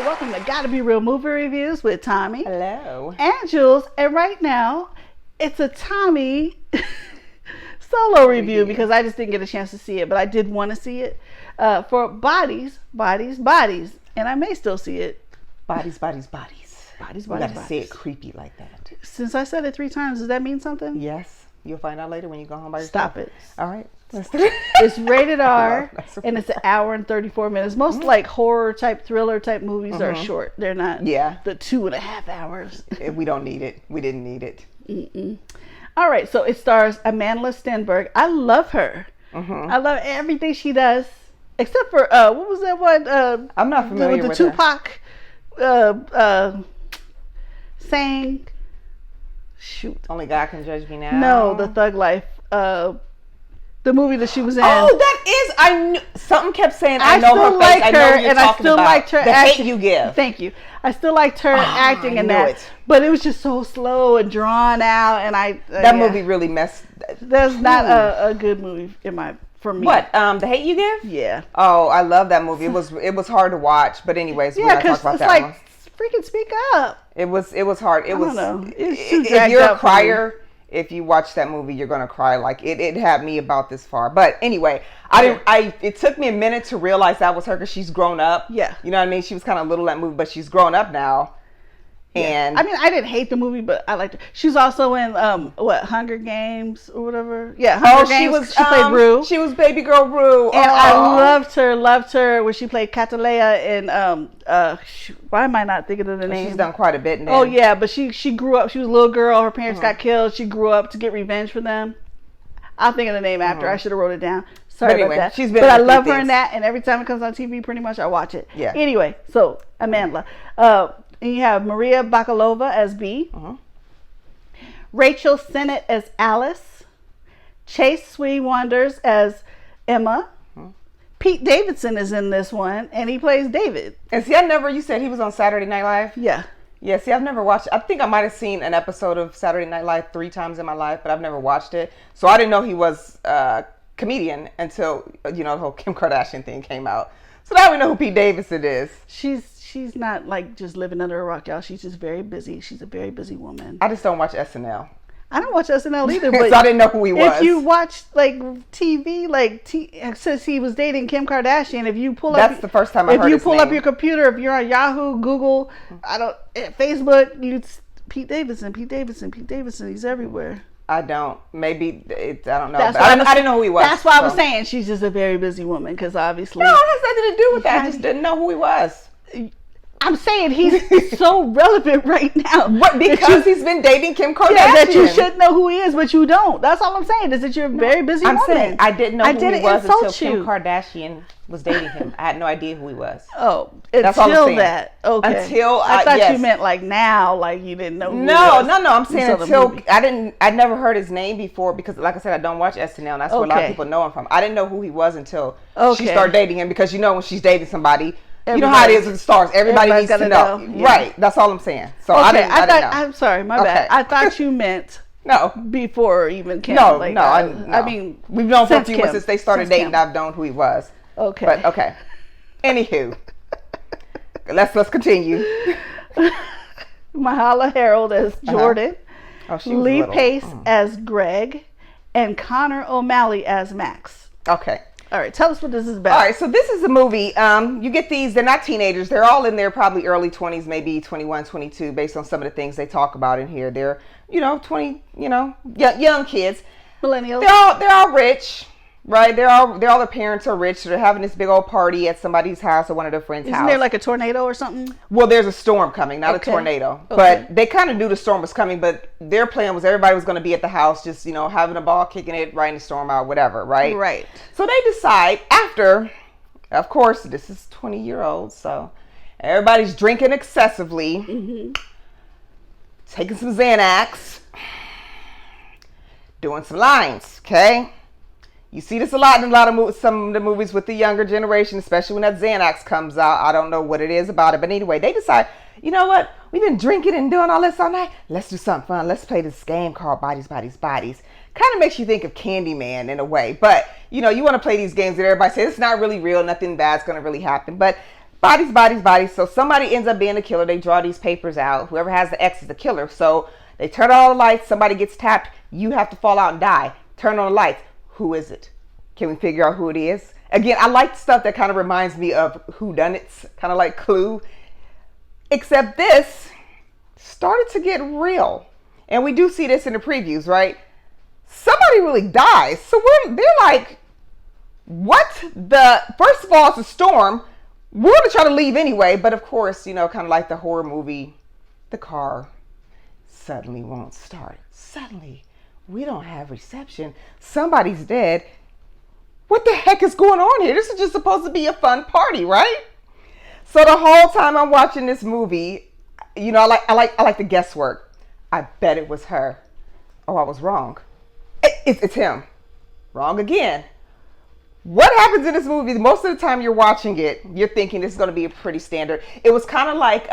Welcome to GottaBeReel movie reviews with Thommi. Hello. And Jules. And right now, it's a Thommi solo review because I just didn't get a chance to see it, but I did want to see it for Bodies. And I may still see it. Bodies. You gotta say it creepy like that. Since I said it 3 times, does that mean something? Yes. You'll find out later when you go home by yourself. Stop it. All right. It's rated R, and it's an hour and 34 minutes. Most like horror type, thriller type movies are short. They're not the 2.5 hours. We don't need it. We didn't need it. Mm-mm. All right, so it stars Amandla Stenberg. I love her. I love everything she does, except for what was that one? I'm not familiar with the Tupac saying. Shoot. Only God Can Judge Me Now. No, the Thug Life. The movie that she was in. Oh, that is. I knew something kept saying. I know her face. Like I know her, what you're and talking I still about. liked her. The acting. Hate You Give. Thank you. I still liked her acting in that, but it was just so slow and drawn out, and that movie really messed. That's not a good movie for me. What? The Hate You Give? Yeah. Oh, I love that movie. It was hard to watch, but anyways, we're gonna talk about that one. Freaking speak up. It was hard. It was. If you're a crier, if you watch that movie, you're gonna cry. Like it had me about this far. But anyway, it took me a minute to realize that was her because she's grown up. Yeah. You know what I mean? She was kind of little in that movie, but she's grown up now. And I mean, I didn't hate the movie, but I liked her. She was also in Hunger Games or whatever. Yeah, Hunger Games. She played Rue. She was baby girl Rue. And I loved her when she played Catalea in why am I not thinking of the name? She's done quite a bit. Oh yeah, but she grew up. She was a little girl. Her parents got killed. She grew up to get revenge for them. I'll think of the name after. I should have wrote it down. Sorry about that. She's been. But I love her in that, and every time it comes on TV, pretty much I watch it. Yeah. Anyway, so Amandla. And you have Maria Bakalova as B. Rachel Sennett as Alice. Chase Sweet Wonders as Emma. Pete Davidson is in this one, and he plays David. And see, you said he was on Saturday Night Live? Yeah. Yeah, see, I've never watched. I think I might have seen an episode of Saturday Night Live 3 times in my life, but I've never watched it. So I didn't know he was a comedian until, the whole Kim Kardashian thing came out. So now we know who Pete Davidson is. She's not like just living under a rock, y'all. She's just very busy. She's a very busy woman. I just don't watch SNL. I don't watch SNL either, but so I didn't know who he was. If you watch like TV, since he was dating Kim Kardashian, if you pull that's the first time I heard his name. If you pull up your computer, if you're on Yahoo, Google, Facebook, Pete Davidson, he's everywhere. I don't. Maybe I don't know. I didn't know who he was. That's why I was saying she's just a very busy woman because obviously. No, it has nothing to do with that. I just didn't know who he was. I'm saying he's so relevant right now. What? Because he's been dating Kim Kardashian. Yeah, that you should know who he is, but you don't. That's all I'm saying. Is that you're a very busy woman. I'm saying I didn't know who he was until Kim Kardashian was dating him. I had no idea who he was. Oh, that's all I'm saying. That. Okay. Until I thought you meant like now, like you didn't know who he was. No. I'm saying until I'd never heard his name before because, like I said, I don't watch SNL, and that's where a lot of people know him from. I didn't know who he was until she started dating him because when she's dating somebody. You know how it is with the stars. Everybody needs to know. Yeah. Right. That's all I'm saying. So I didn't know. I'm sorry. My bad. I thought you meant before even Kim. No, like, no. I mean, we've known for a few months since they started dating. I've known who he was. Okay. But okay. Anywho, let's continue. Mahala Harold as Jordan. Lee Pace as Greg, and Connor O'Malley as Max. Okay. All right, tell us what this is about. All right, so this is a movie. You get these, they're not teenagers. They're all in their probably early 20s, maybe 21, 22, based on some of the things they talk about in here. They're, 20, young kids. Millennials. They're all rich, right? They're all their parents are rich, so they're having this big old party at somebody's house or one of their friends' house. Isn't there like a tornado or something? Well, there's a storm coming, not a tornado. Okay. But they kind of knew the storm was coming, but their plan was everybody was going to be at the house just, having a ball, kicking it, riding the storm out, whatever, right? Right. So they decide after, of course, this is 20-year-olds, so everybody's drinking excessively, taking some Xanax, doing some lines, okay? You see this a lot in some of the movies with the younger generation, especially when that Xanax comes out. I don't know what it is about it. But anyway, they decide, you know what? We've been drinking and doing all this all night. Let's do something fun. Let's play this game called Bodies. Kind of makes you think of Candyman in a way. But, you want to play these games that everybody says it's not really real. Nothing bad's going to really happen. But bodies, bodies, bodies. So somebody ends up being a killer. They draw these papers out. Whoever has the X is the killer. So they turn on all the lights. Somebody gets tapped. You have to fall out and die. Turn on the lights. Who is it? Can we figure out who it is? Again, I like stuff that kind of reminds me of whodunits, kind of like Clue. Except this started to get real. And we do see this in the previews, right? Somebody really dies. So they're like, what? First of all, it's a storm. We're going to try to leave anyway. But of course, kind of like the horror movie, the car suddenly won't start. Suddenly, we don't have reception. Somebody's dead. What the heck is going on here? This is just supposed to be a fun party, right? So the whole time I'm watching this movie, I like the guesswork. I bet it was her. Oh, I was wrong. It's him. Wrong again. What happens in this movie? Most of the time you're watching it, you're thinking this is going to be a pretty standard. It was kind of like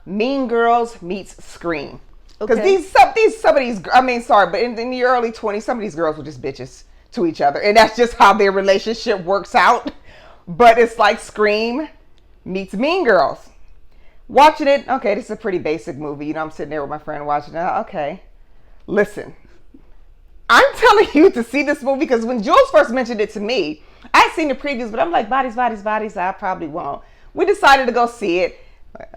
Mean Girls meets Scream. Because some of these, but in the early 20s, some of these girls were just bitches to each other. And that's just how their relationship works out. But it's like Scream meets Mean Girls. Watching it, okay, this is a pretty basic movie. I'm sitting there with my friend watching it. Okay, listen. I'm telling you to see this movie because when Jules first mentioned it to me, I had seen the previews, but I'm like, bodies, bodies, bodies, I probably won't. We decided to go see it.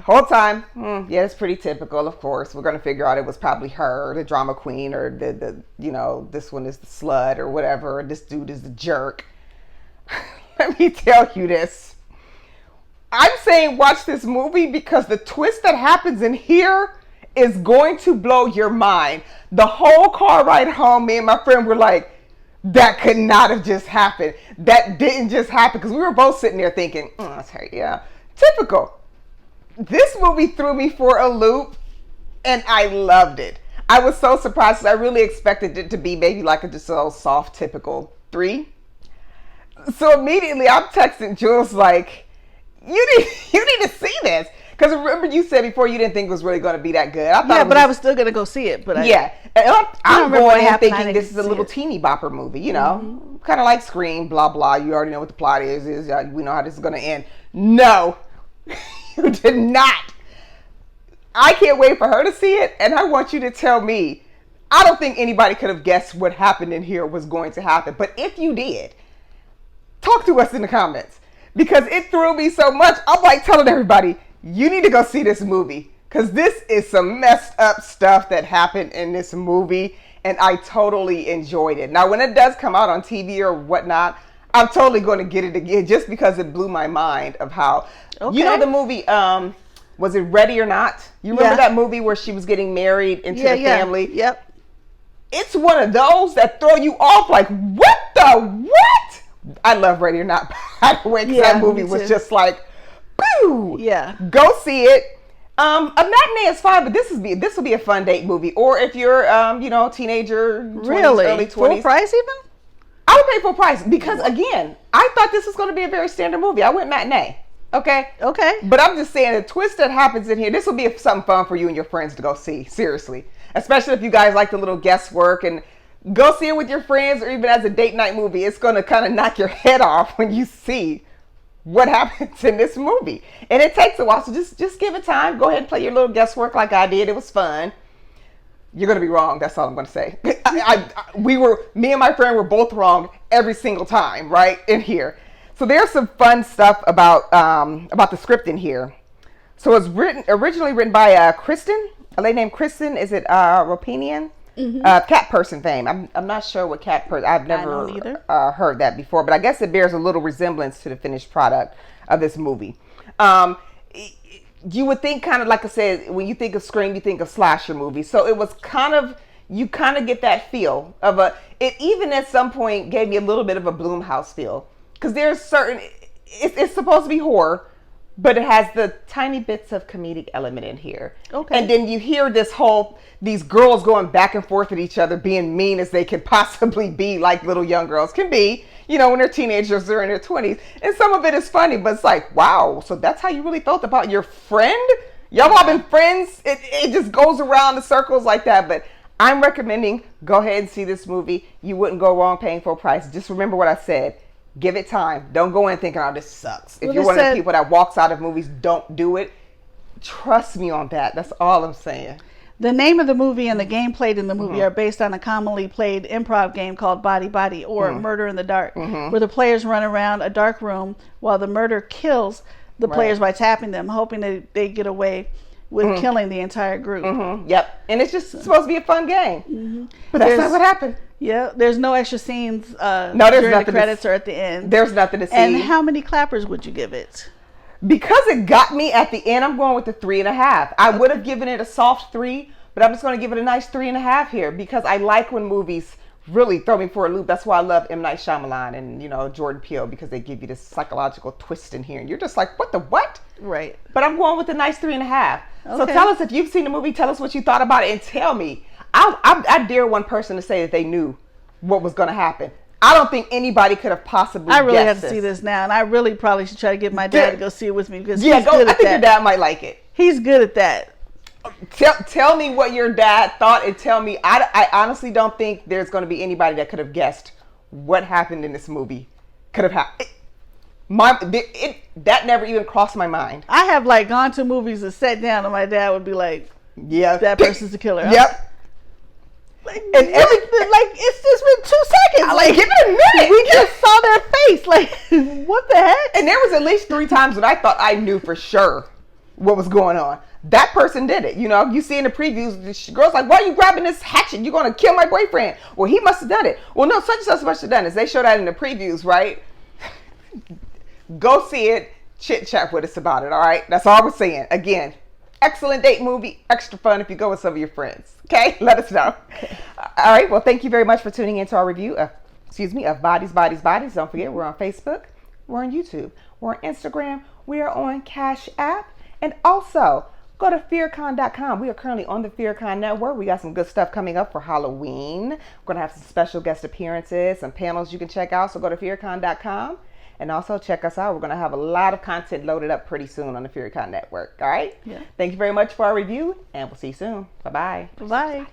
Whole time, yeah, it's pretty typical, of course. We're going to figure out it was probably her, the drama queen, or this one is the slut or whatever, or this dude is the jerk. Let me tell you this. I'm saying watch this movie because the twist that happens in here is going to blow your mind. The whole car ride home, me and my friend were like, that could not have just happened. That didn't just happen, because we were both sitting there thinking, that's her, yeah. Typical. This movie threw me for a loop, and I loved it. I was so surprised. I really expected it to be maybe like just a soft, typical 3. So immediately I'm texting Jules like, you need to see this. Because remember you said before you didn't think it was really going to be that good. I was still going to go see it. But I'm going in thinking this is a little teeny bopper movie, kind of like Scream, blah, blah. You already know what the plot is. We know how this is going to end. No, you did not. I can't wait for her to see it. And I want you to tell me, I don't think anybody could have guessed what happened in here was going to happen. But if you did, talk to us in the comments. Because it threw me so much. I'm like telling everybody, you need to go see this movie. Because this is some messed up stuff that happened in this movie. And I totally enjoyed it. Now, when it does come out on TV or whatnot, I'm totally going to get it again. Just because it blew my mind of how... Okay. You know the movie, was it Ready or Not? You remember that movie where she was getting married into the family? Yep. It's one of those that throw you off like, what the what? I love Ready or Not, by the way, because that movie was just like, boo! Yeah. Go see it. A matinee is fine, but this will be a fun date movie. Or if you're, teenager, 20s, early 20s. Full price even? I would pay full price because, again, I thought this was going to be a very standard movie. I went matinee. Okay. But I'm just saying the twist that happens in here, this will be something fun for you and your friends to go see. Seriously. Especially if you guys like the little guesswork, and go see it with your friends, or even as a date night movie. It's going to kind of knock your head off when you see what happens in this movie. And it takes a while, so just give it time. Go ahead and play your little guesswork like I did. It was fun. You're going to be wrong. That's all I'm going to say. Me and my friend were both wrong every single time, right, in here. So there's some fun stuff about the script in here. So it's originally written by Kristen, a lady named Kristen. Is it Ropinian? Mm-hmm. Cat person fame. I'm not sure what cat person. I've never heard that before, but I guess it bears a little resemblance to the finished product of this movie. You would think, kind of like I said, when you think of Scream, you think of slasher movies. So it was you kind of get that feel of it even at some point gave me a little bit of a Blumhouse feel. Because there's it's supposed to be horror, but it has the tiny bits of comedic element in here. Okay. And then you hear these girls going back and forth at each other, being mean as they can possibly be, like little young girls can be, when they're teenagers or in their 20s. And some of it is funny, but it's like, wow, so that's how you really felt about your friend? Y'all all been friends? It just goes around the circles like that. But I'm recommending, go ahead and see this movie. You wouldn't go wrong paying full price. Just remember what I said. Give it time. Don't go in thinking, oh, this sucks. If Well, you're they one of said- the people that walks out of movies, don't do it. Trust me on that. That's all I'm saying. The name of the movie and the game played in the movie are based on a commonly played improv game called Body Body or Murder in the Dark, where the players run around a dark room while the murderer kills the players by tapping them, hoping that they get away with killing the entire group. Yep. And it's just supposed to be a fun game. But that's not what happened. Yeah, there's no extra scenes there's during nothing the credits or at the end. There's nothing to see. And how many clappers would you give it? Because it got me at the end, I'm going with the 3.5. I would have given it a soft 3, but I'm just going to give it a nice 3.5 here because I like when movies really throw me for a loop. That's why I love M. Night Shyamalan and, Jordan Peele, because they give you this psychological twist in here. And you're just like, what the what? Right. But I'm going with a nice 3.5. So Okay. tell us if you've seen the movie. Tell us what you thought about it and tell me. I dare one person to say that they knew what was going to happen. I don't think anybody could have possibly I really have guessed to see this. this now, and I really probably should try to get my dad to go see it with me because Yeah, he's good I at think your that. dad might like it. He's good at that. Tell me what your dad thought and tell me. I honestly don't think there's going to be anybody that could have guessed what happened in this movie. Could have happened. That never even crossed my mind. I have gone to movies and sat down, and my dad would be like, Yeah, "That person's the killer." Yep. And it's just been 2 seconds. Give it a minute. We just saw their face. What the heck? And there was at least 3 times when I thought I knew for sure what was going on. That person did it. You see in the previews, the girl's like, why are you grabbing this hatchet? You're going to kill my boyfriend. Well, he must have done it. Well, no, such and such must have done it. They show that in the previews, right? Go see it. Chit chat with us about it, all right? That's all we're saying. Again, excellent date movie. Extra fun if you go with some of your friends. Okay? Let us know. All right. Well, thank you very much for tuning into our review of Bodies, Bodies, Bodies. Don't forget, we're on Facebook. We're on YouTube. We're on Instagram. We are on Cash App. And also, go to fearcon.com. We are currently on the FearCon network. We got some good stuff coming up for Halloween. We're going to have some special guest appearances, some panels you can check out. So go to fearcon.com. And also check us out. We're going to have a lot of content loaded up pretty soon on the FearCon network. All right? Yeah. Thank you very much for our review. And we'll see you soon. Bye-bye. Bye.